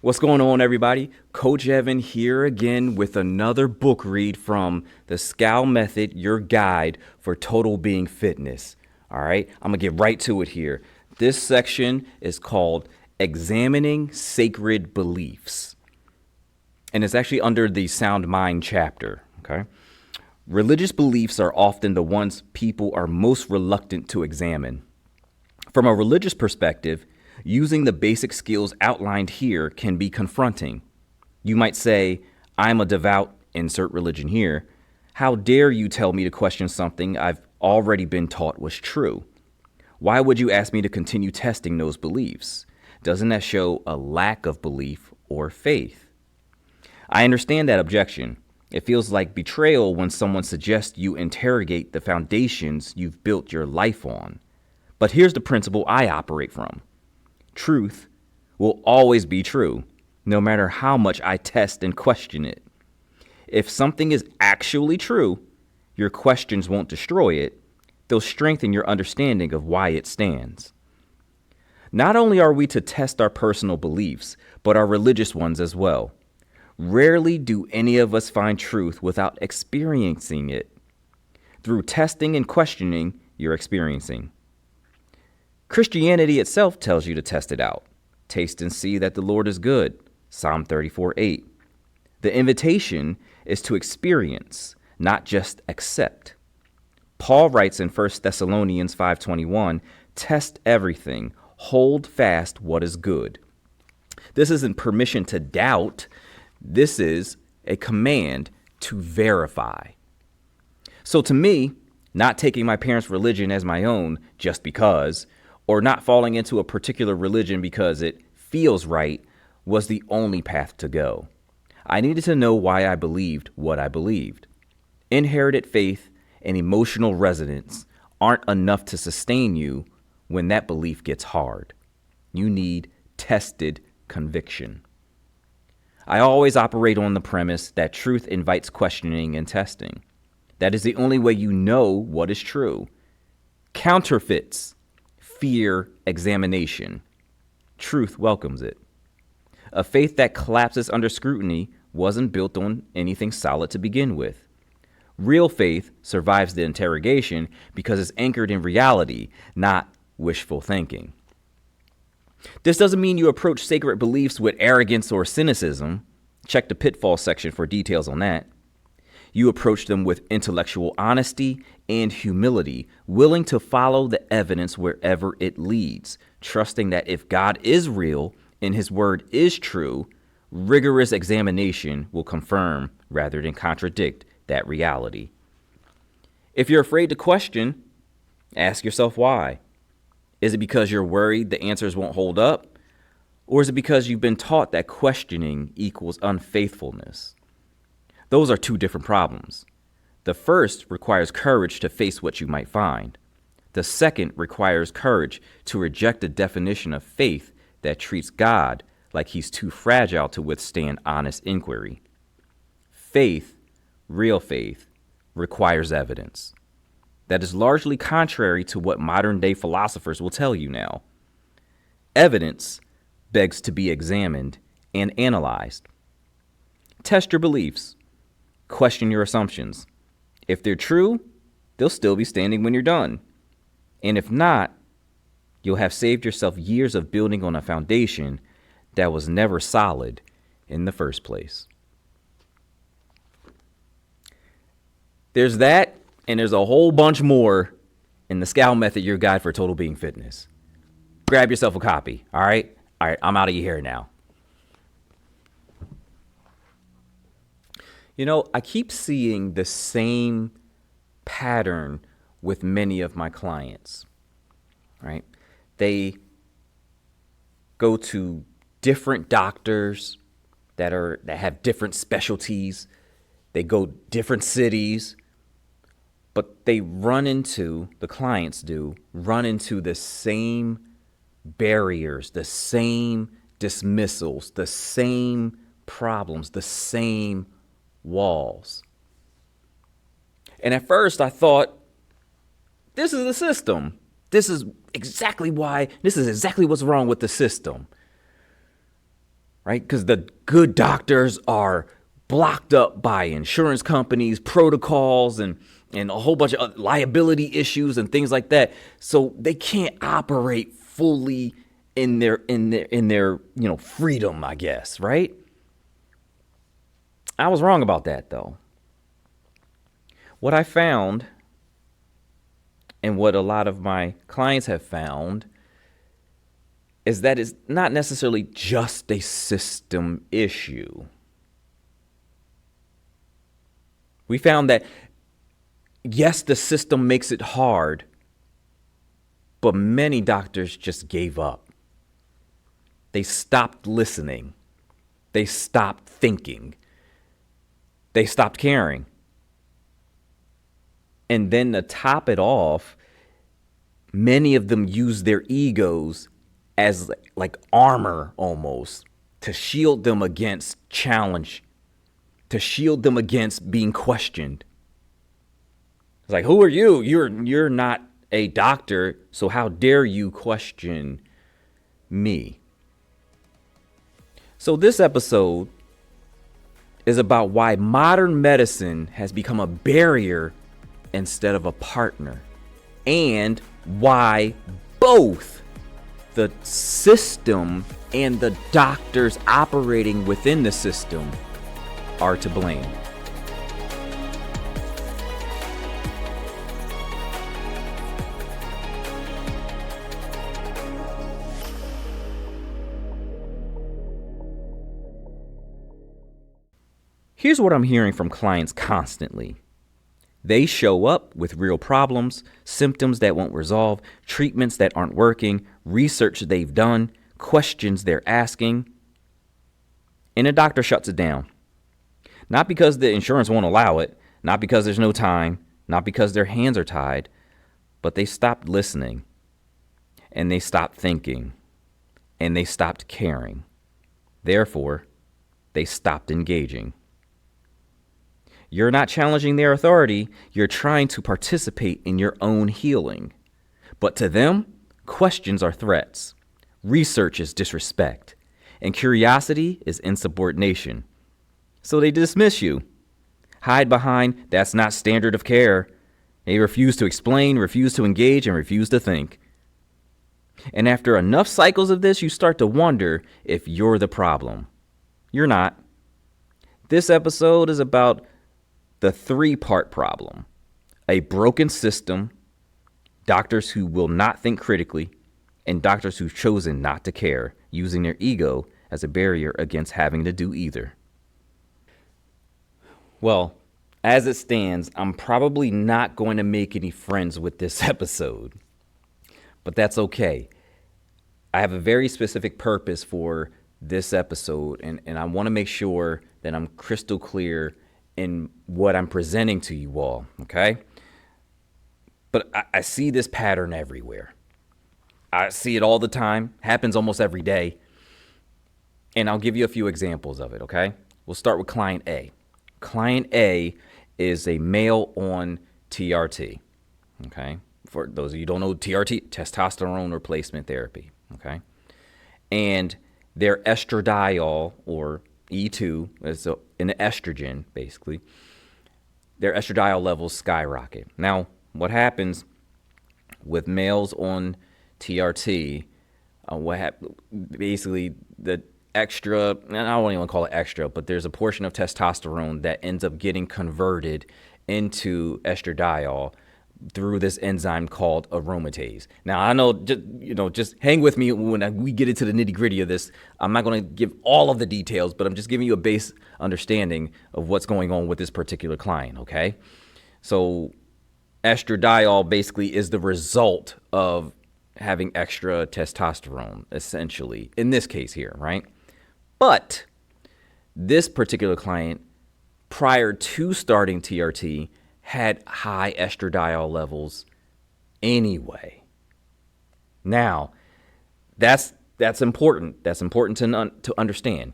What's going on, everybody? Coach Evan here again with another book read from the Scal Method, your guide for total being fitness. All right, I'm gonna get right to it here. This section is called Examining Sacred Beliefs, and it's actually under the Sound Mind chapter. Okay, religious beliefs are often the ones people are most reluctant to examine. From a religious perspective, using the basic skills outlined here can be confronting. You might say, I'm a devout, insert religion here. How dare you tell me to question something I've already been taught was true? Why would you ask me to continue testing those beliefs? Doesn't that show a lack of belief or faith? I understand that objection. It feels like betrayal when someone suggests you interrogate the foundations you've built your life on. But here's the principle I operate from. Truth will always be true, no matter how much I test and question it. If something is actually true, your questions won't destroy it. They'll strengthen your understanding of why it stands. Not only are we to test our personal beliefs, but our religious ones as well. Rarely do any of us find truth without experiencing it. Through testing and questioning, you're experiencing. Christianity itself tells you to test it out. Taste and see that the Lord is good. Psalm 34:8. The invitation is to experience, not just accept. Paul writes in 1 Thessalonians 5:21, test everything, hold fast what is good. This isn't permission to doubt. This is a command to verify. So to me, not taking my parents' religion as my own just because, or not falling into a particular religion because it feels right, was the only path to go. I needed to know why I believed what I believed. Inherited faith and emotional resonance aren't enough to sustain you when that belief gets hard. You need tested conviction. I always operate on the premise that truth invites questioning and testing. That is the only way you know what is true. Counterfeits fear examination. Truth welcomes it. A faith that collapses under scrutiny wasn't built on anything solid to begin with. Real faith survives the interrogation because it's anchored in reality, not wishful thinking. This doesn't mean you approach sacred beliefs with arrogance or cynicism. Check the pitfall section for details on that. You approach them with intellectual honesty and humility, willing to follow the evidence wherever it leads, trusting that if God is real and his word is true, rigorous examination will confirm rather than contradict that reality. If you're afraid to question, ask yourself why. Is it because you're worried the answers won't hold up? Or is it because you've been taught that questioning equals unfaithfulness? Those are two different problems. The first requires courage to face what you might find. The second requires courage to reject the definition of faith that treats God like he's too fragile to withstand honest inquiry. Faith, real faith, requires evidence. That is largely contrary to what modern-day philosophers will tell you now. Evidence begs to be examined and analyzed. Test your beliefs. Question your assumptions. If they're true, they'll still be standing when you're done. And if not, you'll have saved yourself years of building on a foundation that was never solid in the first place. There's that, and there's a whole bunch more in the Scal Method, your guide for total being fitness. Grab yourself a copy, all right? All right, I'm out of your hair now. You know, I keep seeing the same pattern with many of my clients, right? They go to different doctors that have different specialties. They go different cities, but they the clients run into the same barriers, the same dismissals, the same problems, the same walls. And at first I thought, this is the system. This is exactly what's wrong with the system. right? Because the good doctors are blocked up by insurance companies, protocols, and a whole bunch of liability issues and things like that. So they can't operate fully in their freedom, I guess, right? I was wrong about that, though. What I found, and what a lot of my clients have found, is that it's not necessarily just a system issue. We found that, yes, the system makes it hard, but many doctors just gave up. They stopped listening. They stopped thinking. They stopped caring. And then to top it off, many of them use their egos as like armor almost to shield them against challenge, to shield them against being questioned. It's like, who are you? You're not a doctor, so how dare you question me? So this episode is about why modern medicine has become a barrier instead of a partner, and why both the system and the doctors operating within the system are to blame. Here's what I'm hearing from clients constantly. They show up with real problems, symptoms that won't resolve, treatments that aren't working, research they've done, questions they're asking, and a doctor shuts it down. Not because the insurance won't allow it, not because there's no time, not because their hands are tied, but they stopped listening, and they stopped thinking, and they stopped caring. Therefore, they stopped engaging. You're not challenging their authority. You're trying to participate in your own healing. But to them, questions are threats. Research is disrespect. And curiosity is insubordination. So they dismiss you. Hide behind, that's not standard of care. They refuse to explain, refuse to engage, and refuse to think. And after enough cycles of this, you start to wonder if you're the problem. You're not. This episode is about the 3-part problem: a broken system, doctors who will not think critically, and doctors who've chosen not to care, using their ego as a barrier against having to do either. Well, as it stands, I'm probably not going to make any friends with this episode, but that's okay. I have a very specific purpose for this episode, and I want to make sure that I'm crystal clear in what I'm presenting to you all, okay? But I see this pattern everywhere. I see it all the time, happens almost every day. And I'll give you a few examples of it, okay? We'll start with client A. Client A is a male on TRT, okay? For those of you who don't know, TRT, testosterone replacement therapy, okay? And their estradiol, or E2, is an estrogen, basically. Their estradiol levels skyrocket. Now, what happens with males on TRT, basically the extra, and I don't even call it extra, but there's a portion of testosterone that ends up getting converted into estradiol through this enzyme called aromatase. Now, I know, just hang with me when we get into the nitty gritty of this. I'm not going to give all of the details, but I'm just giving you a base understanding of what's going on with this particular client, okay? So estradiol basically is the result of having extra testosterone, essentially, in this case here, right? But this particular client, prior to starting TRT, had high estradiol levels anyway. Now, that's important. That's important to understand,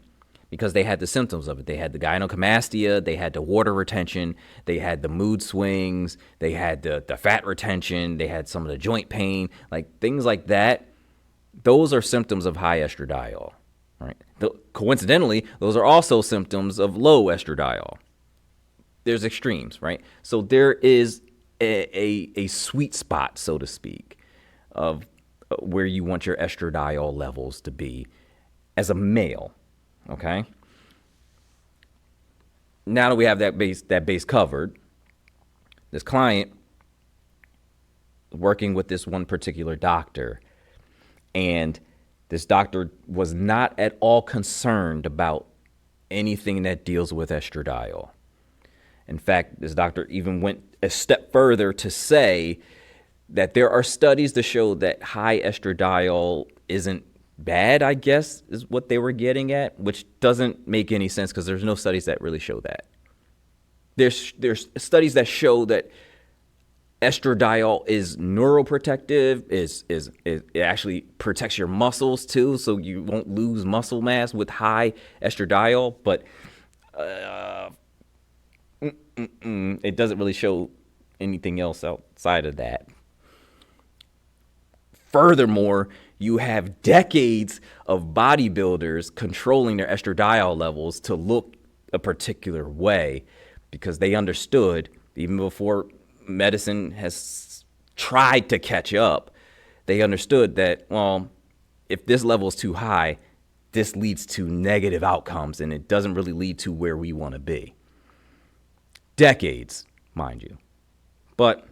because they had the symptoms of it. They had the gynecomastia, they had the water retention, they had the mood swings, they had the fat retention, they had some of the joint pain, like things like that. Those are symptoms of high estradiol, right? coincidentally, those are also symptoms of low estradiol. There's extremes, right? So there is a sweet spot, so to speak, of where you want your estradiol levels to be as a male, okay? Now that we have that base covered, this client working with this one particular doctor, and this doctor was not at all concerned about anything that deals with estradiol. In fact, this doctor even went a step further to say that there are studies to show that high estradiol isn't bad, I guess, is what they were getting at, which doesn't make any sense because there's no studies that really show that. There's studies that show that estradiol is neuroprotective, it actually protects your muscles too, so you won't lose muscle mass with high estradiol, but it doesn't really show anything else outside of that. Furthermore, you have decades of bodybuilders controlling their estradiol levels to look a particular way because they understood, even before medicine has tried to catch up, they understood that, well, if this level is too high, this leads to negative outcomes and it doesn't really lead to where we want to be. Decades, mind you. But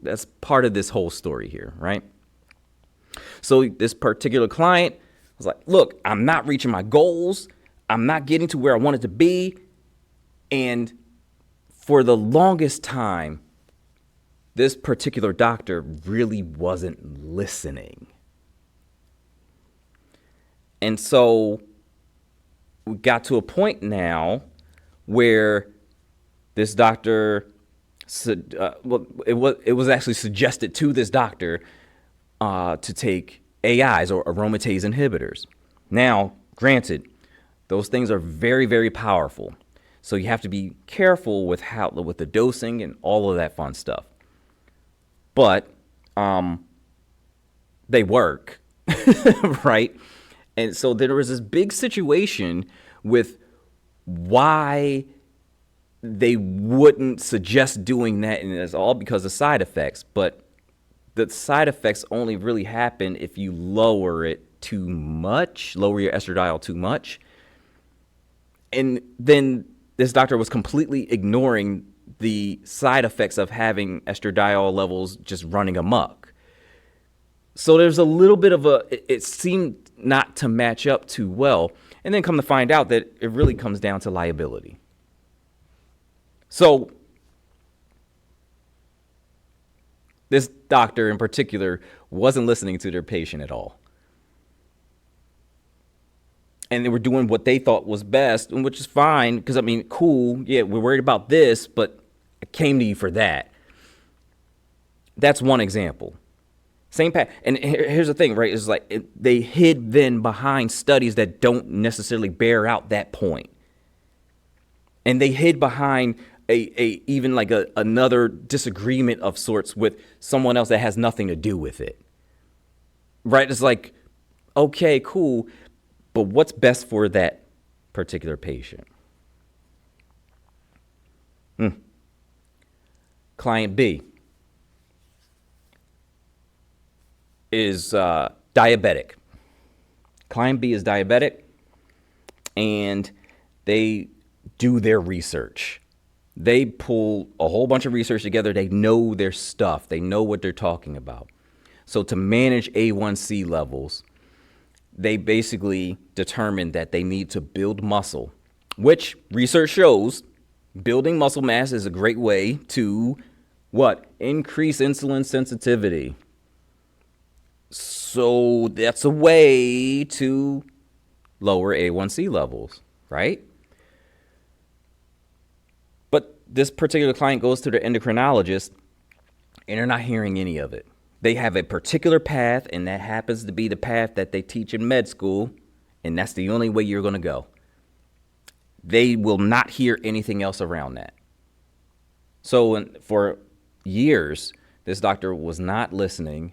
that's part of this whole story here, right? So this particular client was like, look, I'm not reaching my goals. I'm not getting to where I wanted to be. And for the longest time, this particular doctor really wasn't listening. And so we got to a point now where this doctor, it was actually suggested to this doctor to take AIs or aromatase inhibitors. Now, granted, those things are very, very powerful. So you have to be careful with the dosing and all of that fun stuff. But they work, right? And so there was this big situation with why they wouldn't suggest doing that, and it's all because of side effects. But the side effects only really happen if you lower it too much, lower your estradiol too much. And then this doctor was completely ignoring the side effects of having estradiol levels just running amok. So there's a little bit of it seemed not to match up too well. And then come to find out that it really comes down to liability. So this doctor in particular wasn't listening to their patient at all. And they were doing what they thought was best, which is fine, because, I mean, cool, yeah, we're worried about this, but I came to you for that. That's one example. Same path. And here's the thing, right? It's like they hid then behind studies that don't necessarily bear out that point. And they hid behind even like another disagreement of sorts with someone else that has nothing to do with it. Right? It's like, okay, cool, but what's best for that particular patient? Client B is diabetic. Client B is diabetic, and they do their research. They pull a whole bunch of research together. They know their stuff. They know what they're talking about. So to manage A1C levels, they basically determined that they need to build muscle, which research shows building muscle mass is a great way to what? Increase insulin sensitivity. So that's a way to lower A1C levels, right? But this particular client goes to their endocrinologist and they're not hearing any of it. They have a particular path, and that happens to be the path that they teach in med school, and that's the only way you're going to go. They will not hear anything else around that. So for years, this doctor was not listening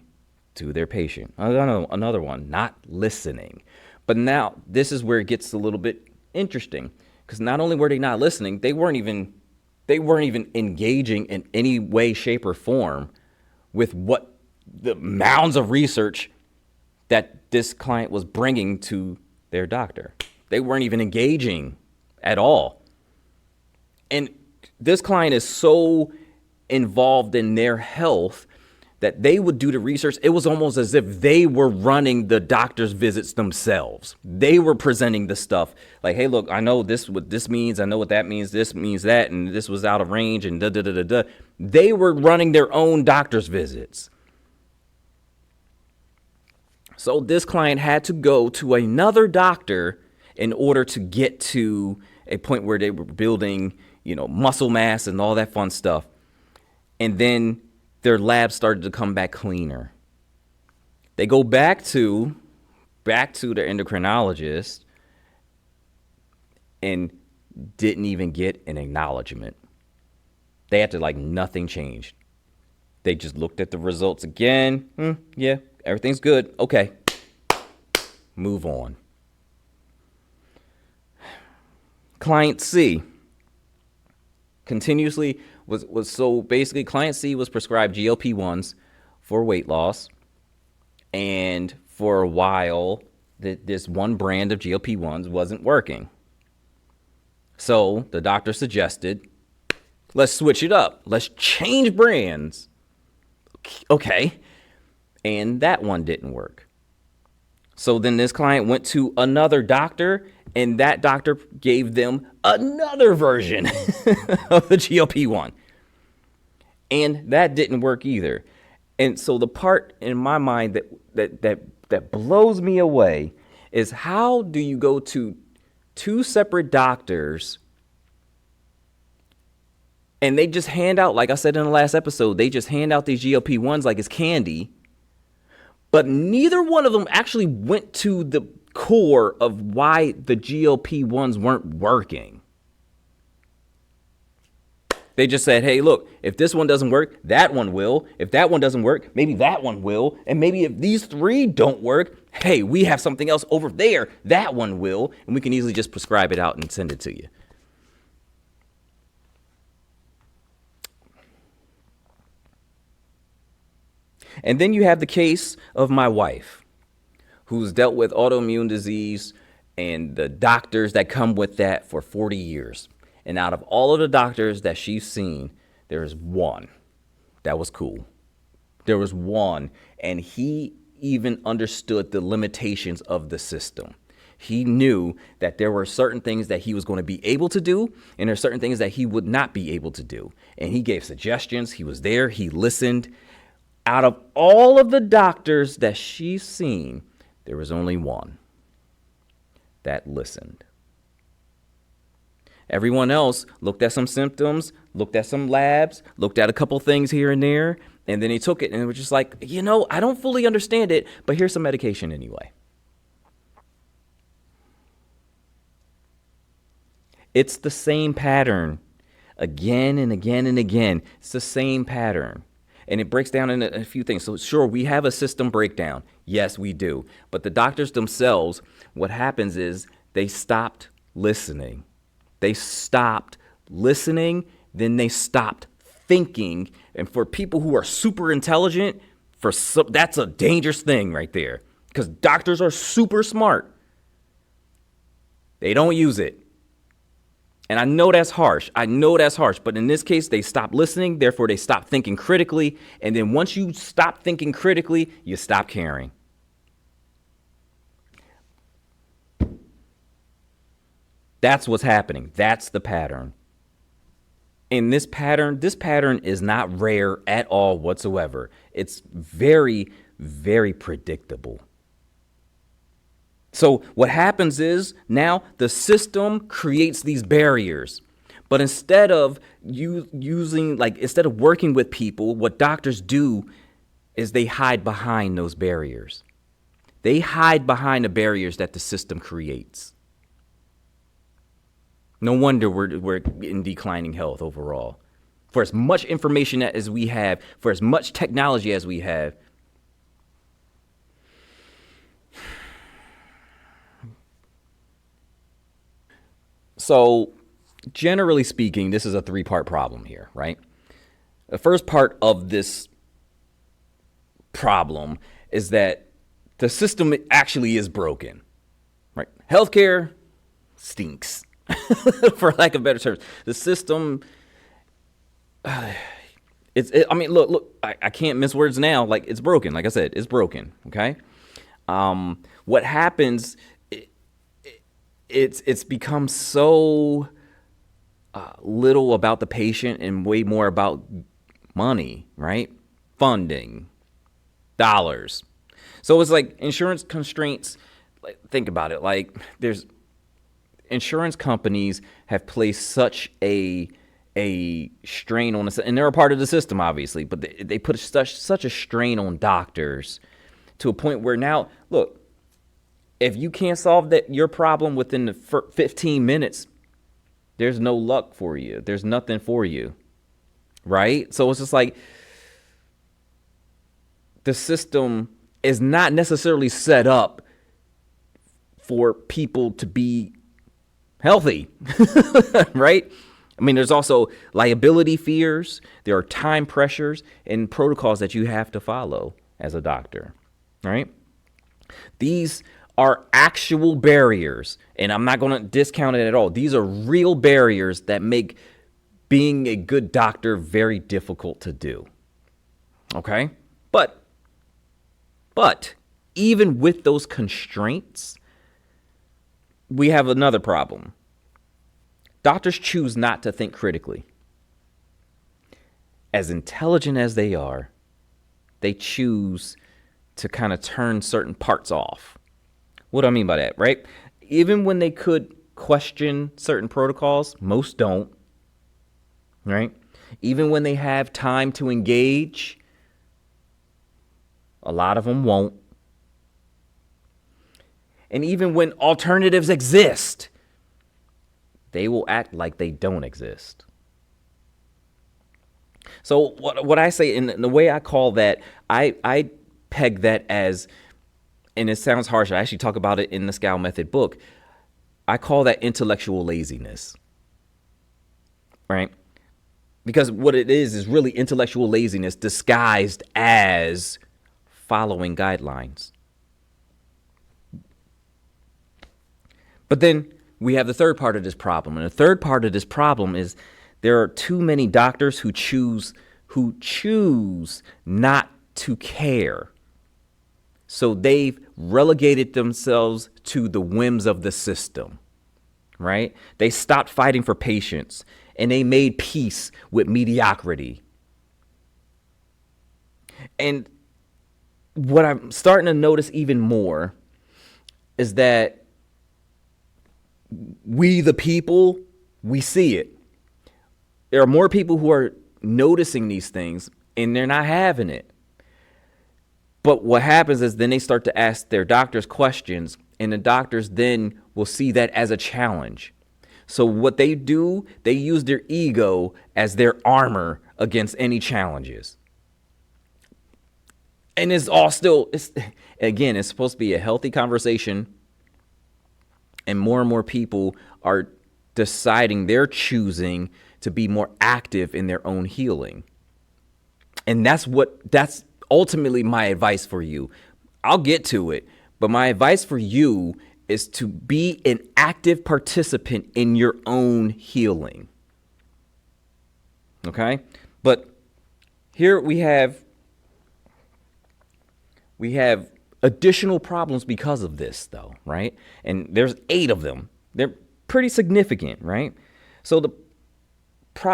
to their patient. Another one, not listening. But now this is where it gets a little bit interesting, because not only were they not listening, they weren't even engaging in any way, shape, or form with what the mounds of research that this client was bringing to their doctor. They weren't even engaging at all. And this client is so involved in their health that they would do the research. It was almost as if they were running the doctor's visits themselves. They were presenting the stuff like, hey, look, I know this, what this means. I know what that means. This means that. And this was out of range and da, da, da, da, da. They were running their own doctor's visits. So this client had to go to another doctor in order to get to a point where they were building, muscle mass and all that fun stuff. And then their labs started to come back cleaner. They go back to their endocrinologist and didn't even get an acknowledgement. They had to nothing changed. They just looked at the results again. Yeah, everything's good. Okay, move on. Client C continuously was so basically client C was prescribed GLP-1s for weight loss, and for a while this one brand of GLP-1s wasn't working. So the doctor suggested, let's switch it up. Let's change brands. Okay. And that one didn't work. So then this client went to another doctor, and that doctor gave them another version of the GLP-1. And that didn't work either. And so the part in my mind that blows me away is, how do you go to two separate doctors and they just hand out, like I said in the last episode, they just hand out these GLP-1s like it's candy, but neither one of them actually went to the core of why the GLP-1s weren't working. They just said, hey, look, if this one doesn't work, that one will. If that one doesn't work, maybe that one will. And maybe if these three don't work, hey, we have something else over there, that one will. And we can easily just prescribe it out and send it to you. And then you have the case of my wife, who's dealt with autoimmune disease and the doctors that come with that for 40 years. And out of all of the doctors that she's seen, there is one that was cool. There was one, and he even understood the limitations of the system. He knew that there were certain things that he was going to be able to do, and there are certain things that he would not be able to do. And he gave suggestions. He was there. He listened. Out of all of the doctors that she's seen, there was only one that listened. Everyone else looked at some symptoms, looked at some labs, looked at a couple things here and there, and then he took it and it was just like, I don't fully understand it, but here's some medication anyway. It's the same pattern again and again and again. It's the same pattern. And it breaks down into a few things. So sure, we have a system breakdown. Yes, we do. But the doctors themselves, what happens is they stopped listening. They stopped listening, then they stopped thinking. And for people who are super intelligent, that's a dangerous thing right there. Because doctors are super smart. They don't use it. And I know that's harsh. But in this case, they stopped listening. Therefore, they stopped thinking critically. And then once you stop thinking critically, you stop caring. That's what's happening. That's the pattern. And this pattern is not rare at all whatsoever. It's very, very predictable. So what happens is now the system creates these barriers. But instead of instead of working with people, what doctors do is they hide behind those barriers. They hide behind the barriers that the system creates. No wonder we're in declining health overall. For as much information as we have, for as much technology as we have, So generally speaking, this is a three-part problem here, right? The first part of this problem is that the system actually is broken, right? Healthcare stinks, for lack of better terms. The system, I mean, look, I can't mince words now. Like, it's broken. Like I said, it's broken. Okay. What happens? It's become so little about the patient and way more about money, right? Funding, dollars. So it's like insurance constraints. Like, think about it. Like, there's insurance companies have placed such a strain on us, and they're a part of the system, obviously, but they put such a strain on doctors to a point where now, look, if you can't solve your problem within the 15 minutes, there's no luck for you. There's nothing for you, right? So it's just like the system is not necessarily set up for people to be healthy, right? I mean, there's also liability fears. There are time pressures and protocols that you have to follow as a doctor, right? These are actual barriers, and I'm not going to discount it at all. These are real barriers that make being a good doctor very difficult to do, okay? But even with those constraints, we have another problem. Doctors choose not to think critically. As intelligent as they are, they choose to kind of turn certain parts off. What do I mean by that, right? Even when they could question certain protocols, most don't, right? Even when they have time to engage, a lot of them won't. And even when alternatives exist, they will act like they don't exist. So what I say, in the way I call that, I peg that as, and it sounds harsh, I actually talk about it in the Scowl Method book, I call that intellectual laziness, right? Because what it is really intellectual laziness disguised as following guidelines. But then we have the third part of this problem. And the third part of this problem is there are too many doctors who choose not to care. So they've relegated themselves to the whims of the system, right? They stopped fighting for patients and they made peace with mediocrity. And what I'm starting to notice even more is that we, the people, we see it. There are more people who are noticing these things and they're not having it. But what happens is then they start to ask their doctors questions, and the doctors then will see that as a challenge. So what they do, they use their ego as their armor against any challenges. And it's supposed to be a healthy conversation. And more people are deciding, they're choosing to be more active in their own healing. And that's ultimately my advice for you. I'll get to it, but my advice for you is to be an active participant in your own healing. Okay? But here we have additional problems because of this, though, right? And there's 8 of them. They're pretty significant, right? So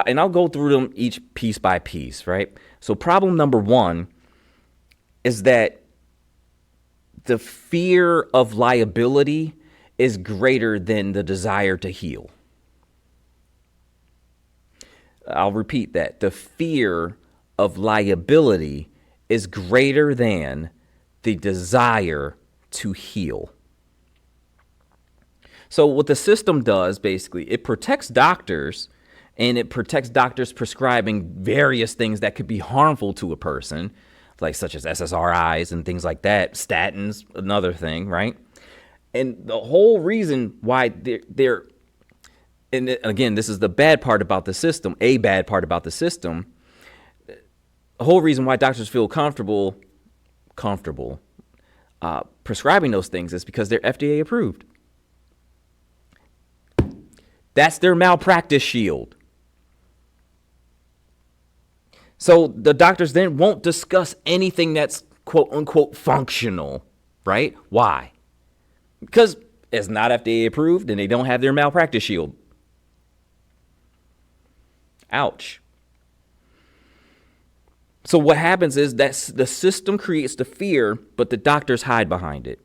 and I'll go through them each piece by piece, right? So problem number 1 is that the fear of liability is greater than the desire to heal. I'll repeat that. The fear of liability is greater than the desire to heal. So what the system does, basically, it protects doctors, and it protects doctors prescribing various things that could be harmful to a person, like such as SSRIs and things like that, statins, another thing, right? And the whole reason why And again, this is the bad part about the system, a bad part about the system. The whole reason why doctors feel comfortable prescribing those things is because they're FDA approved. That's their malpractice shield. So the doctors then won't discuss anything that's quote unquote functional, right? Why? Because it's not FDA approved and they don't have their malpractice shield. Ouch. So what happens is that the system creates the fear, but the doctors hide behind it.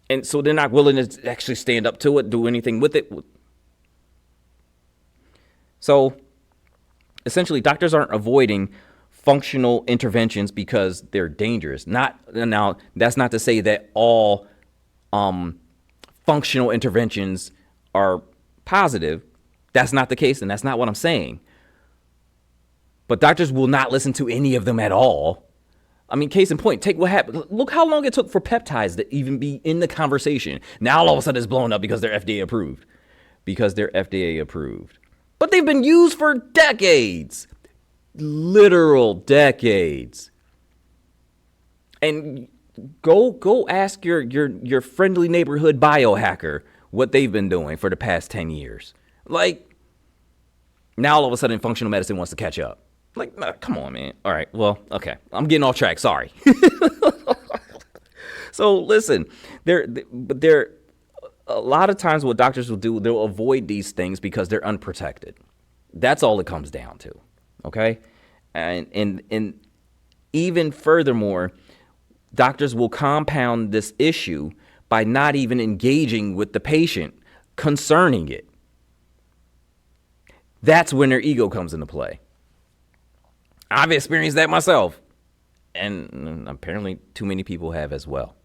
And so they're not willing to actually stand up to it, do anything with it. So essentially, doctors aren't avoiding functional interventions because they're dangerous. Now, that's not to say that all functional interventions are positive. That's not the case, and that's not what I'm saying. But doctors will not listen to any of them at all. I mean, case in point, take what happened. Look how long it took for peptides to even be in the conversation. Now all of a sudden it's blown up because they're FDA approved. But they've been used for decades. Literal decades. And go ask your friendly neighborhood biohacker what they've been doing for the past 10 years. Like, now all of a sudden functional medicine wants to catch up. Like, nah, come on, man. All right, well, okay. I'm getting off track. Sorry. So listen, there a lot of times what doctors will do, they'll avoid these things because they're unprotected. That's all it comes down to. Okay? And even furthermore, doctors will compound this issue by not even engaging with the patient concerning it. That's when their ego comes into play. I've experienced that myself. And apparently too many people have as well.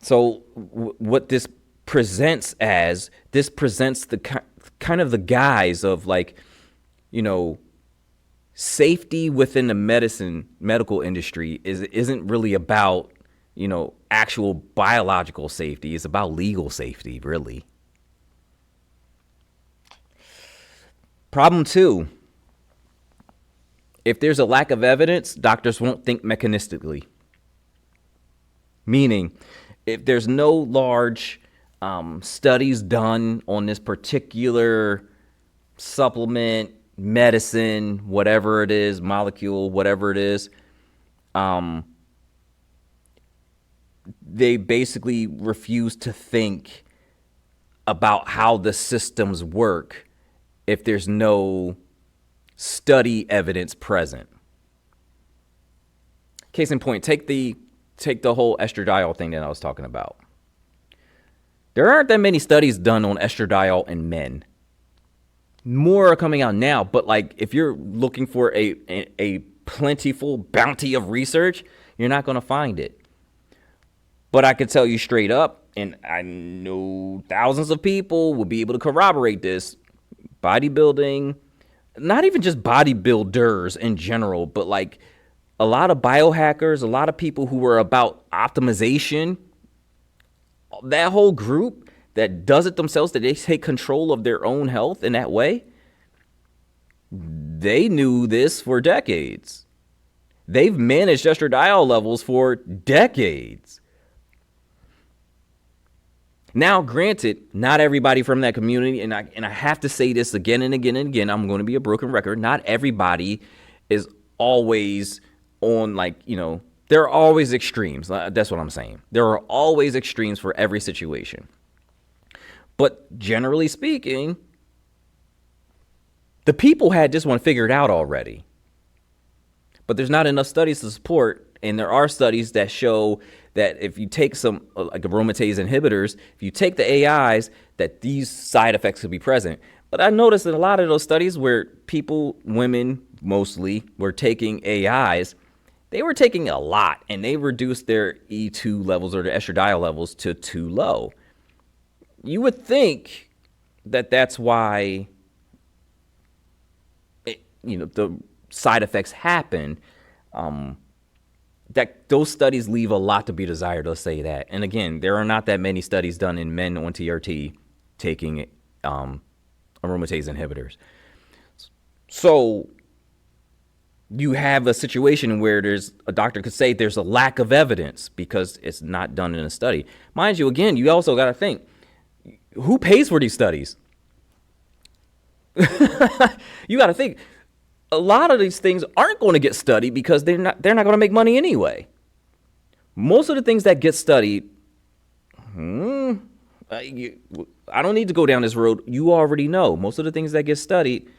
So what this presents the kind of the guise of, like, you know, safety within the medical industry isn't really about, you know, actual biological safety. It's about legal safety, really. Problem 2. If there's a lack of evidence, doctors won't think mechanistically. Meaning, if there's no large studies done on this particular supplement, medicine, whatever it is, molecule, whatever it is, they basically refuse to think about how the systems work if there's no study evidence present. Case in point, take the whole estradiol thing that I was talking about. There aren't that many studies done on estradiol in men. More are coming out now, but like if you're looking for a plentiful bounty of research, you're not going to find it. But I could tell you straight up, and I know thousands of people will be able to corroborate this, bodybuilding, not even just bodybuilders in general, but like a lot of biohackers, a lot of people who are about optimization, that whole group that does it themselves, that they take control of their own health in that way, they knew this for decades. They've managed estradiol levels for decades. Now, granted, not everybody from that community, and I have to say this again and again and again, I'm going to be a broken record. Not everybody is always on, like, you know, there are always extremes. That's what I'm saying. There are always extremes for every situation. But generally speaking, the people had this one figured out already. But there's not enough studies to support. And there are studies that show that if you take some like aromatase inhibitors, if you take the AIs, that these side effects could be present. But I noticed in a lot of those studies where people, women mostly, were taking AIs, they were taking a lot and they reduced their E2 levels or their estradiol levels to too low. You would think that that's why the side effects happen. That those studies leave a lot to be desired, let's say that. And again, there are not that many studies done in men on TRT taking aromatase inhibitors. So you have a situation where a doctor could say there's a lack of evidence because it's not done in a study. Mind you, again, you also got to think, who pays for these studies? You got to think, a lot of these things aren't going to get studied because they're not going to make money anyway. Most of the things that get studied, I don't need to go down this road. You already know most of the things that get studied,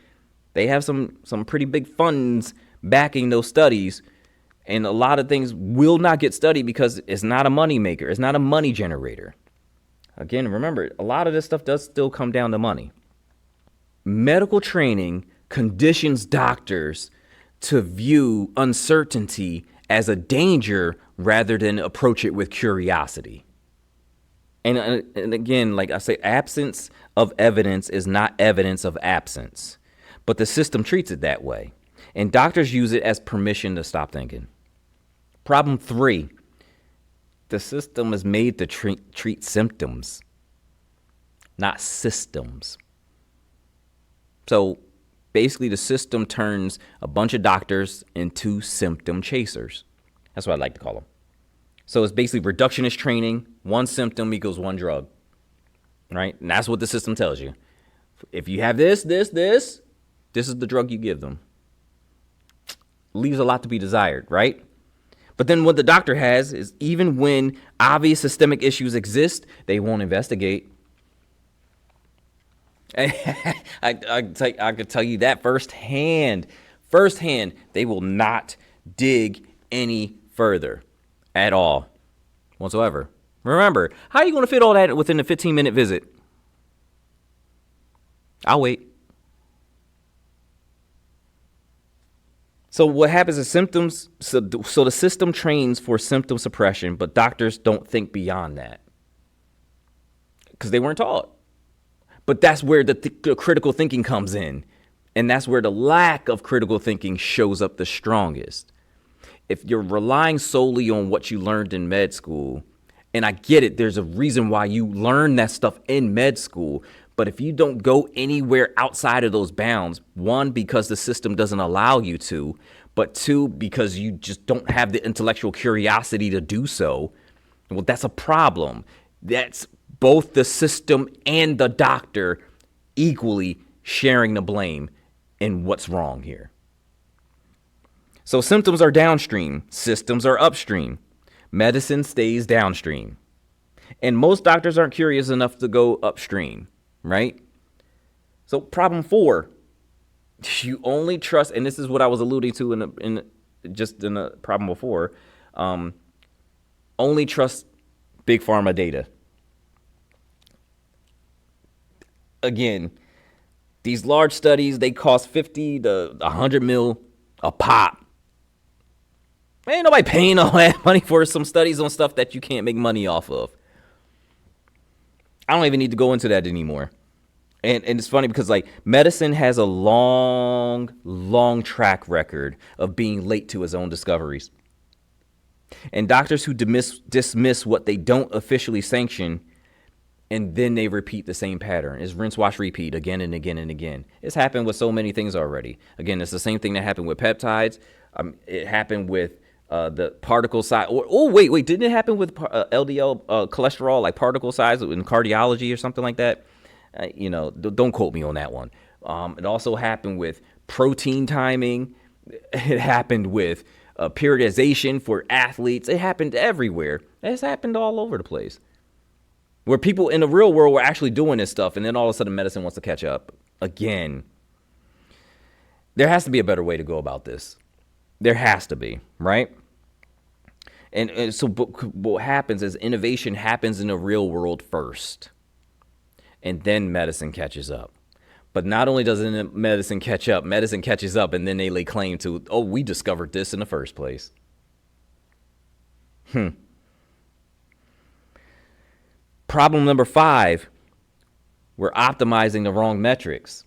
they have some pretty big funds backing those studies. And a lot of things will not get studied because it's not a money maker. It's not a money generator. Again, remember, a lot of this stuff does still come down to money. Medical training conditions doctors to view uncertainty as a danger rather than approach it with curiosity. And again, like I say, absence of evidence is not evidence of absence, but the system treats it that way. And doctors use it as permission to stop thinking. Problem 3, the system is made to treat symptoms, not systems. So basically, the system turns a bunch of doctors into symptom chasers. That's what I like to call them. So it's basically reductionist training. One symptom equals one drug, right? And that's what the system tells you. If you have this is the drug you give them. Leaves a lot to be desired, right? But then what the doctor has is, even when obvious systemic issues exist, they won't investigate. I could tell you that firsthand, they will not dig any further at all whatsoever. Remember, how are you going to fit all that within a 15-minute visit? I'll wait. So what happens is symptoms, so the system trains for symptom suppression, but doctors don't think beyond that because they weren't taught. But that's where the critical thinking comes in. And that's where the lack of critical thinking shows up the strongest. If you're relying solely on what you learned in med school, and I get it, there's a reason why you learn that stuff in med school. But if you don't go anywhere outside of those bounds, 1, because the system doesn't allow you to, but 2, because you just don't have the intellectual curiosity to do so, well, that's a problem. That's both the system and the doctor equally sharing the blame in what's wrong here. So symptoms are downstream, systems are upstream. Medicine stays downstream. And most doctors aren't curious enough to go upstream, right? So problem 4, you only trust, and this is what I was alluding to in the problem before, only trust big pharma data. Again, these large studies, they cost 50 to 100 mil a pop. Ain't nobody paying all that money for some studies on stuff that you can't make money off of. I don't even need to go into that anymore. And it's funny because, like, medicine has a long track record of being late to its own discoveries. And doctors who dismiss what they don't officially sanction, and then they repeat the same pattern. It's rinse, wash, repeat again and again and again. It's happened with so many things already. Again, it's the same thing that happened with peptides. It happened with the particle size. Wait, didn't it happen with LDL cholesterol, like particle size in cardiology or something like that? Don't quote me on that one. It also happened with protein timing. It happened with periodization for athletes. It happened everywhere. It's happened all over the place. Where people in the real world were actually doing this stuff, and then all of a sudden medicine wants to catch up again. There has to be a better way to go about this. There has to be, right? And so what happens is innovation happens in the real world first, and then medicine catches up. But not only does medicine catch up, medicine catches up, and then they lay claim to, we discovered this in the first place. Problem number 5, we're optimizing the wrong metrics.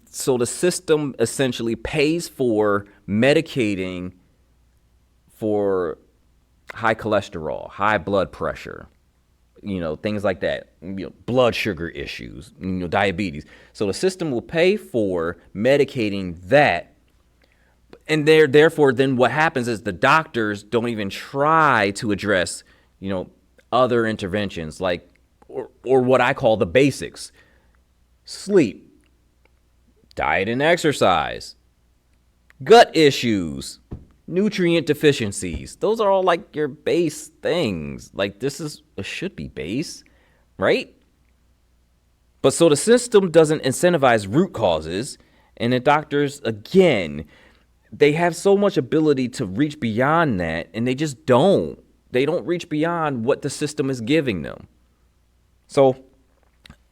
So the system essentially pays for medicating for high cholesterol, high blood pressure. things like that, blood sugar issues, diabetes. So the system will pay for medicating that. And therefore, then what happens is the doctors don't even try to address, other interventions or what I call the basics: sleep, diet and exercise, gut issues, nutrient deficiencies. Those are all like your base things. Like should be base, right? But so the system doesn't incentivize root causes, and the doctors, again, they have so much ability to reach beyond that, and they just don't. They don't reach beyond what the system is giving them. So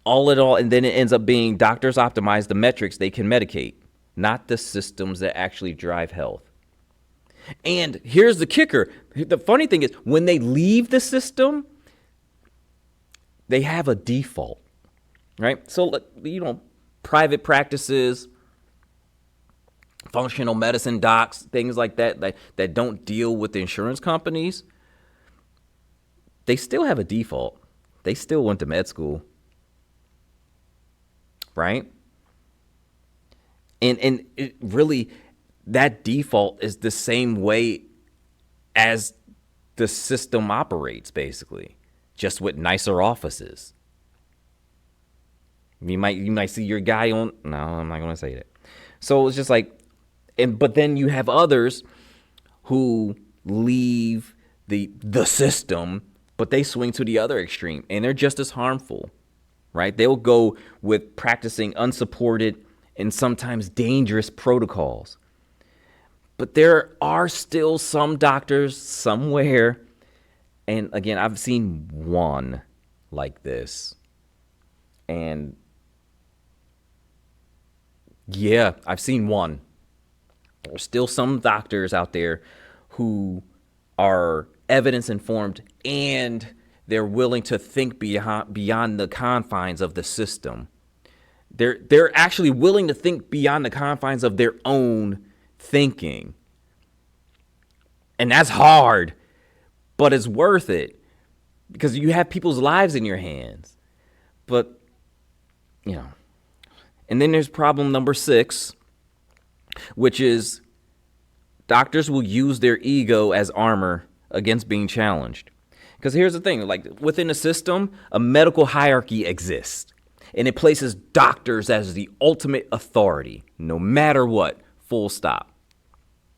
all in all, and then it ends up being doctors optimize the metrics they can medicate, not the systems that actually drive health. And here's the kicker. The funny thing is, when they leave the system, they have a default, right? So, private practices, functional medicine docs, things like that don't deal with the insurance companies, they still have a default. They still went to med school, right? And it really, that default is the same way as the system operates, basically, just with nicer offices. You might see your guy on. No, I'm not going to say that. So it's just but then you have others who leave the system, but they swing to the other extreme, and they're just as harmful, right? They'll go with practicing unsupported and sometimes dangerous protocols. But there are still some doctors somewhere, and again, I've seen one like this. And yeah, I've seen one. There's still some doctors out there who are evidence informed, and they're willing to think beyond the confines of the system. They're actually willing to think beyond the confines of their own thinking. And that's hard, but it's worth it because you have people's lives in your hands. But, and then there's problem number 6, which is doctors will use their ego as armor against being challenged. Because here's the thing, within the system, a medical hierarchy exists, and it places doctors as the ultimate authority, no matter what, full stop.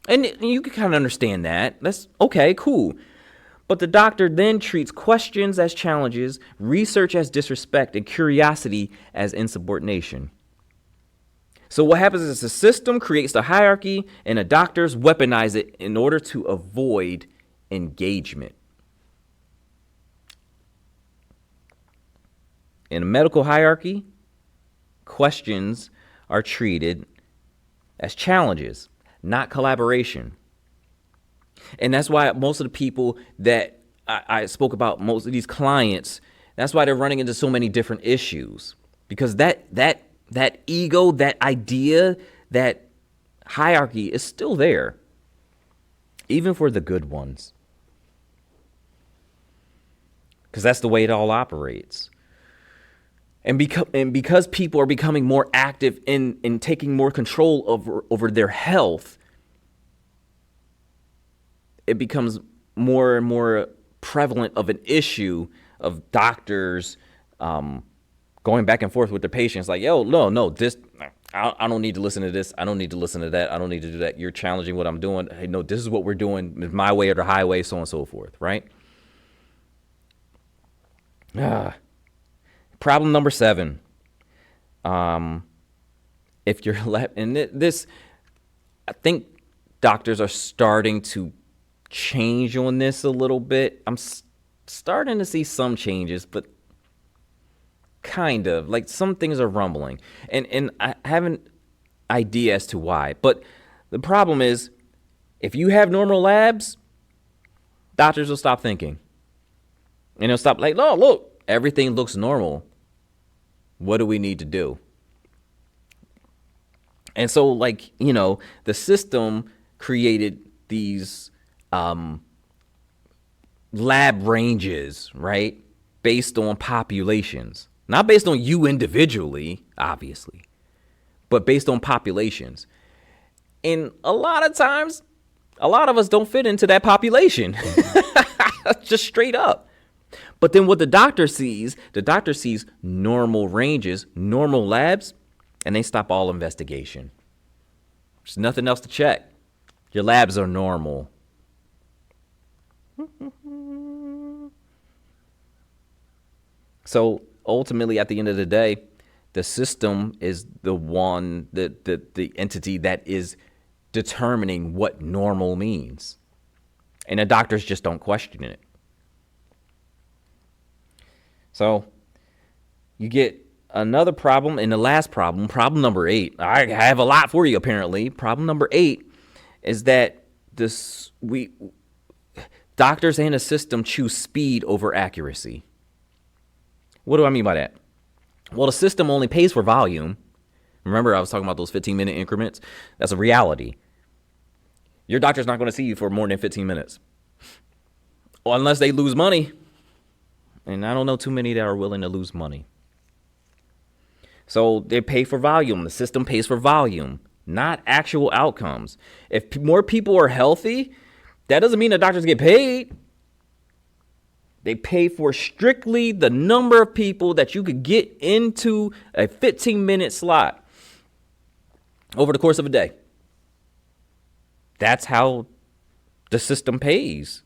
And you can kind of understand that. That's okay, cool. But the doctor then treats questions as challenges, research as disrespect, and curiosity as insubordination. So what happens is the system creates the hierarchy, and the doctors weaponize it in order to avoid engagement. In a medical hierarchy, questions are treated as challenges, not collaboration. And that's why most of the people that I spoke about, most of these clients, that's why they're running into so many different issues. Because that ego, that idea, that hierarchy is still there, even for the good ones. Because that's the way it all operates. And because people are becoming more active in taking more control over their health, it becomes more and more prevalent of an issue of doctors going back and forth with the patients. Like, yo, no, this, I don't need to listen to this. I don't need to listen to that. I don't need to do that. You're challenging what I'm doing. Hey, no, this is what we're doing. My way or the highway, so on and so forth, right? Problem number 7. If you're left, and this, I think doctors are starting to change on this a little bit. I'm starting to see some changes, but kind of some things are rumbling, and I have an idea as to why. But the problem is, if you have normal labs, doctors will stop thinking, and they'll stop no, look, everything looks normal. What do we need to do? And so, the system created these lab ranges, right? based on populations, not based on you individually, obviously, but based on populations. And a lot of times, a lot of us don't fit into that population, just straight up. But then what the doctor sees normal ranges, normal labs, and they stop all investigation. There's nothing else to check. Your labs are normal. So ultimately, at the end of the day, the system is the one, the entity that is determining what normal means. And the doctors just don't question it. So you get another problem, and the last problem, problem number 8. I have a lot for you, apparently. Problem number 8 is that doctors and the system choose speed over accuracy. What do I mean by that? Well, the system only pays for volume. Remember, I was talking about those 15-minute increments? That's a reality. Your doctor's not going to see you for more than 15 minutes. Well, unless they lose money. And I don't know too many that are willing to lose money. So they pay for volume. The system pays for volume, not actual outcomes. If more people are healthy, that doesn't mean the doctors get paid. They pay for strictly the number of people that you could get into a 15-minute slot over the course of a day. That's how the system pays.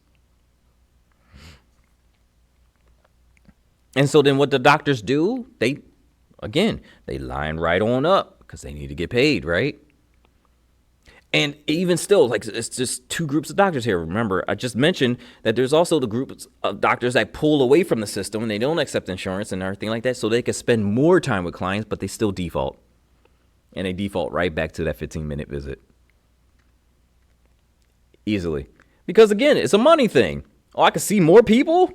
And so then what the doctors do, they line right on up because they need to get paid, right? And even still, like, it's just two groups of doctors here. Remember, I just mentioned that there's also the groups of doctors that pull away from the system and they don't accept insurance and everything like that, so they can spend more time with clients, but they still default. And they default right back to that 15-minute visit. Easily. Because, again, it's a money thing. Oh, I can see more people?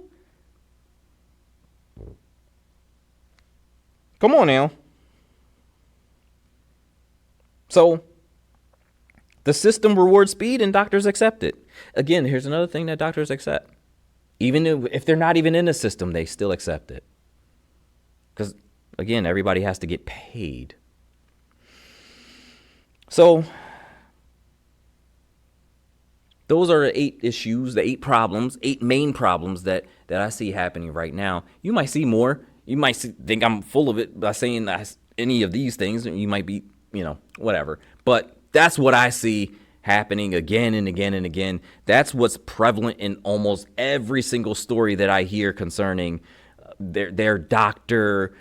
Come on now. So the system rewards speed and doctors accept it. Again, here's another thing that doctors accept. Even if they're not even in the system, they still accept it. Because, again, everybody has to get paid. So those are the 8 issues, the 8 problems, 8 main problems that I see happening right now. You might see more. You might think I'm full of it by saying any of these things. You might be, whatever. But that's what I see happening again and again and again. That's what's prevalent in almost every single story that I hear concerning their doctor,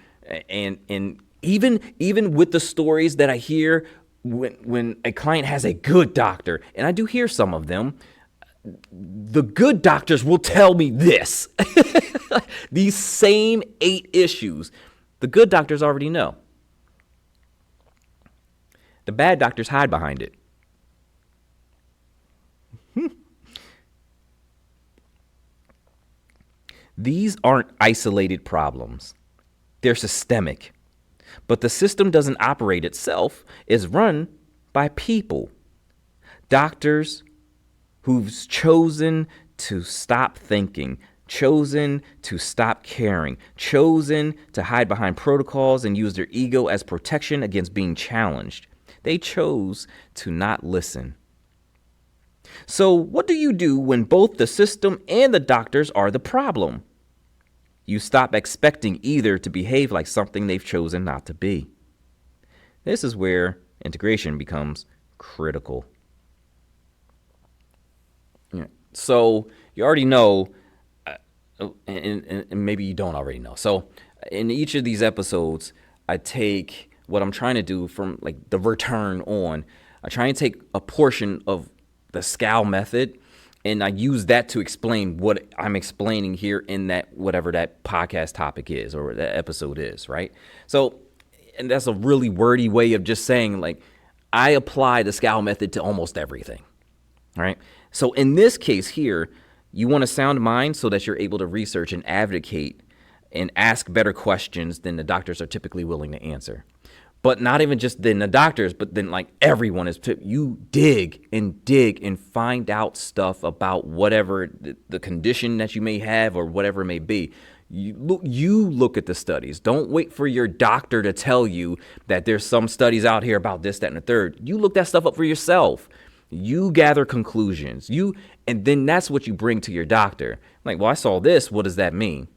and even with the stories that I hear when a client has a good doctor, and I do hear some of them. The good doctors will tell me this. These same 8 issues, the good doctors already know. The bad doctors hide behind it. These aren't isolated problems. They're systemic. But the system doesn't operate itself. It's run by people. Doctors who've chosen to stop thinking, chosen to stop caring, chosen to hide behind protocols and use their ego as protection against being challenged. They chose to not listen. So what do you do when both the system and the doctors are the problem? You stop expecting either to behave like something they've chosen not to be. This is where integration becomes critical. So you already know, and maybe you don't already know. So in each of these episodes, I take what I'm trying to do from like the return on. I try and take a portion of the SCAL method, and I use that to explain what I'm explaining here in that whatever that podcast topic is or that episode is, right? So, and that's a really wordy way of just saying, like, I apply the SCAL method to almost everything, right? So in this case here, you want a sound mind so that you're able to research and advocate and ask better questions than the doctors are typically willing to answer. But not even just then the doctors, but then like everyone is, you dig and find out stuff about whatever the condition that you may have or whatever it may be. You look at the studies. Don't wait for your doctor to tell you that there's some studies out here about this, that, and the third. You look that stuff up for yourself. You gather conclusions. And then that's what you bring to your doctor. Like, well, I saw this. What does that mean?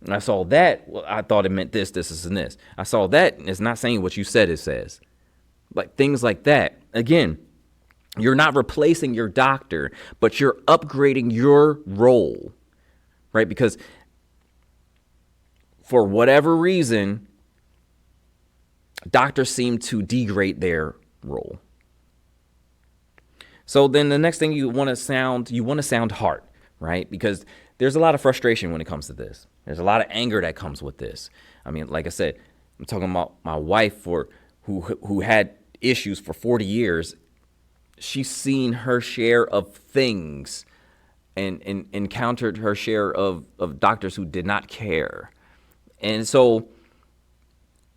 And I saw that. Well, I thought it meant this, this, and this. I saw that. And it's not saying what you said it says. Like things like that. Again, you're not replacing your doctor, but you're upgrading your role, right? Because for whatever reason, doctors seem to degrade their role. So then the next thing you want to sound hard, right? Because there's a lot of frustration when it comes to this. There's a lot of anger that comes with this. I mean, like I said, I'm talking about my wife who had issues for 40 years. She's seen her share of things and encountered her share of doctors who did not care. And so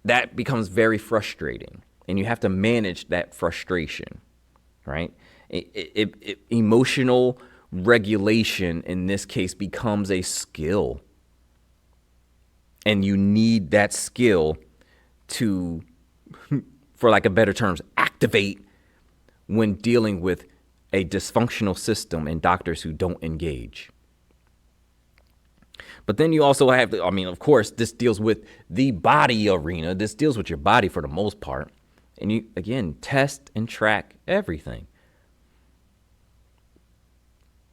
that becomes very frustrating, and you have to manage that frustration, right? Emotional regulation in this case becomes a skill, and you need that skill to, for lack of better terms, activate when dealing with a dysfunctional system and doctors who don't engage. But then you also have, of course, this deals with the body arena. This deals with your body for the most part. And you, again, test and track everything.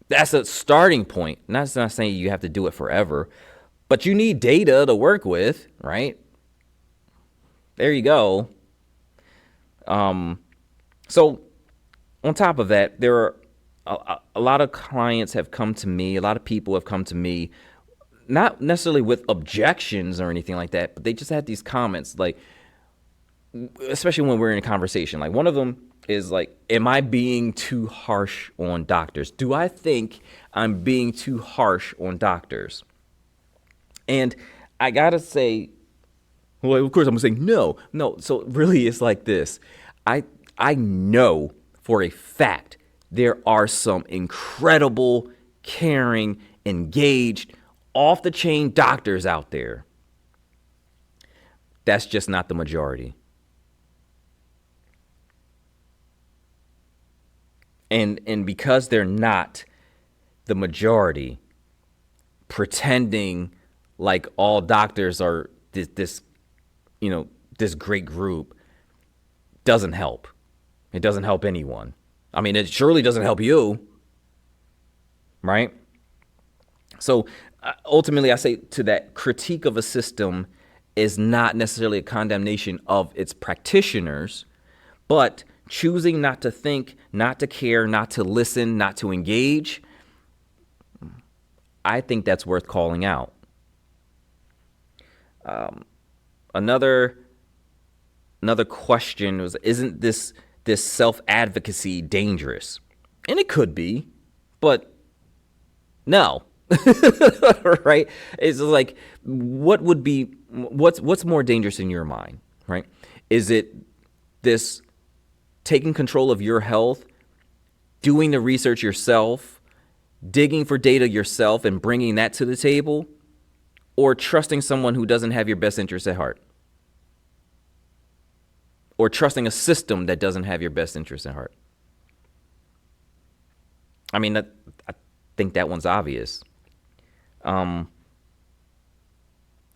That's a starting point. That's not saying you have to do it forever, but you need data to work with, right? There you go. So on top of that, there are a lot of clients have come to me. A lot of people have come to me, not necessarily with objections or anything like that, but they just had these comments, like, especially when we're in a conversation. Like one of them is like, am I being too harsh on doctors? Do I think I'm being too harsh on doctors? And I gotta say, well, of course I'm gonna say no. So really it's like this. I know for a fact there are some incredible, caring, engaged, off the chain doctors out there. That's just not the majority. And because they're not the majority, pretending like all doctors are this great group doesn't help. It doesn't help anyone. I mean, it surely doesn't help you, right? So ultimately, I say to that, critique of a system is not necessarily a condemnation of its practitioners, but choosing not to think, not to care, not to listen, not to engage, I think that's worth calling out. Another question was, isn't this self-advocacy dangerous? And it could be, but no. Right? It's like, what's more dangerous in your mind, right? Is it this taking control of your health, doing the research yourself, digging for data yourself and bringing that to the table, or trusting someone who doesn't have your best interests at heart? Or trusting a system that doesn't have your best interests at heart? I mean, I think that one's obvious.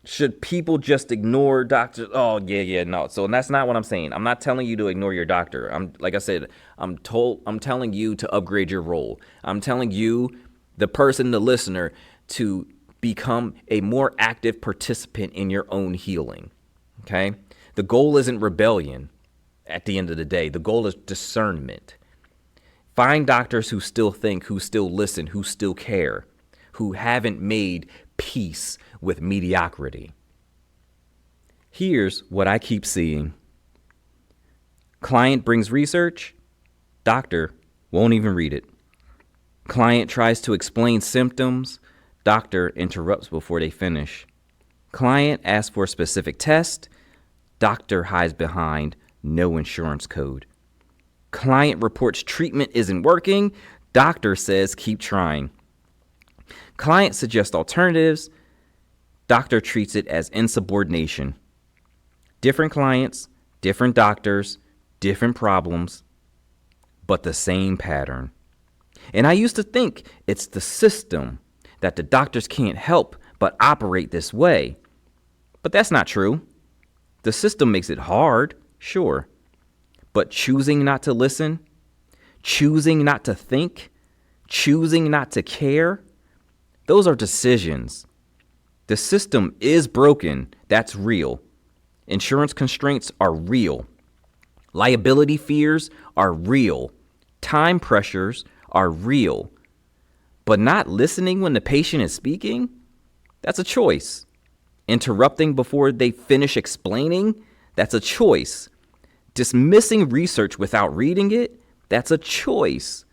Should people just ignore doctors? Oh, yeah, no. So that's not what I'm saying. I'm not telling you to ignore your doctor. Like I said, I'm telling you to upgrade your role. I'm telling you, the person, the listener, to become a more active participant in your own healing. Okay? The goal isn't rebellion at the end of the day. The goal is discernment. Find doctors who still think, who still listen, who still care, who haven't made peace with mediocrity. Here's what I keep seeing. Client brings research, doctor won't even read it. Client tries to explain symptoms, doctor interrupts before they finish. Client asks for a specific test, doctor hides behind no insurance code. Client reports treatment isn't working, doctor says keep trying. Client suggests alternatives, doctor treats it as insubordination. Different clients, different doctors, different problems, but the same pattern. And I used to think it's the system, that the doctors can't help but operate this way. But that's not true. The system makes it hard, sure. But choosing not to listen, choosing not to think, choosing not to care, those are decisions. The system is broken. That's real. Insurance constraints are real. Liability fears are real. Time pressures are real. But not listening when the patient is speaking, that's a choice. Interrupting before they finish explaining, that's a choice. Dismissing research without reading it, that's a choice.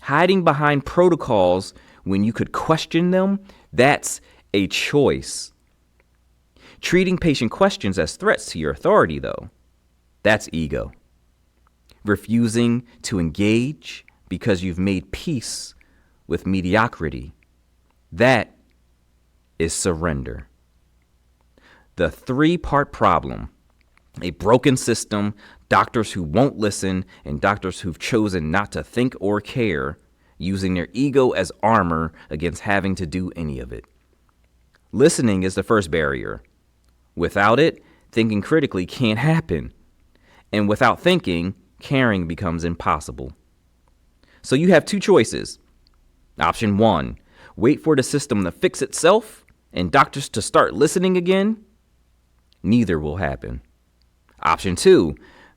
Hiding behind protocols when you could question them, that's a choice. Treating patient questions as threats to your authority, though, that's ego. Refusing to engage because you've made peace with mediocrity, that is surrender. The three-part problem: a broken system, doctors who won't listen, and doctors who've chosen not to think or care, using their ego as armor against having to do any of it. Listening is the first barrier. Without it, thinking critically can't happen. And without thinking, caring becomes impossible. So you have two choices. Option 1, wait for the system to fix itself and doctors to start listening again. Neither will happen. Option 2,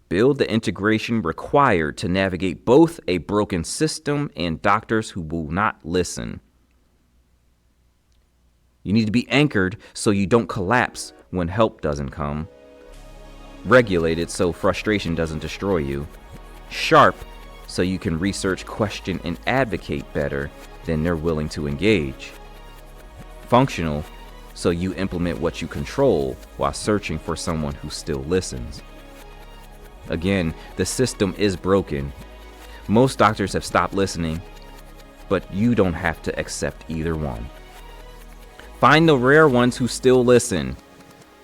build the integration required to navigate both a broken system and doctors who will not listen. You need to be anchored so you don't collapse when help doesn't come. Regulated so frustration doesn't destroy you. Sharp so you can research, question, and advocate better than they're willing to engage. Functional so you implement what you control while searching for someone who still listens. Again, the system is broken. Most doctors have stopped listening, but you don't have to accept either one. Find the rare ones who still listen,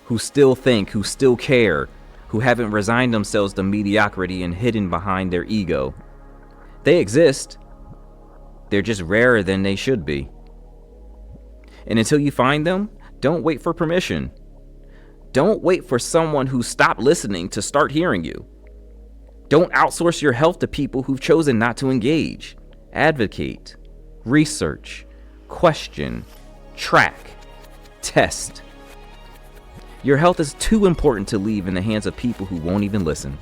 who still think, who still care, who haven't resigned themselves to mediocrity and hidden behind their ego. They exist. They're just rarer than they should be. And until you find them, don't wait for permission. Don't wait for someone who stopped listening to start hearing you. Don't outsource your health to people who've chosen not to engage. Advocate, research, question, track, test. Your health is too important to leave in the hands of people who won't even listen.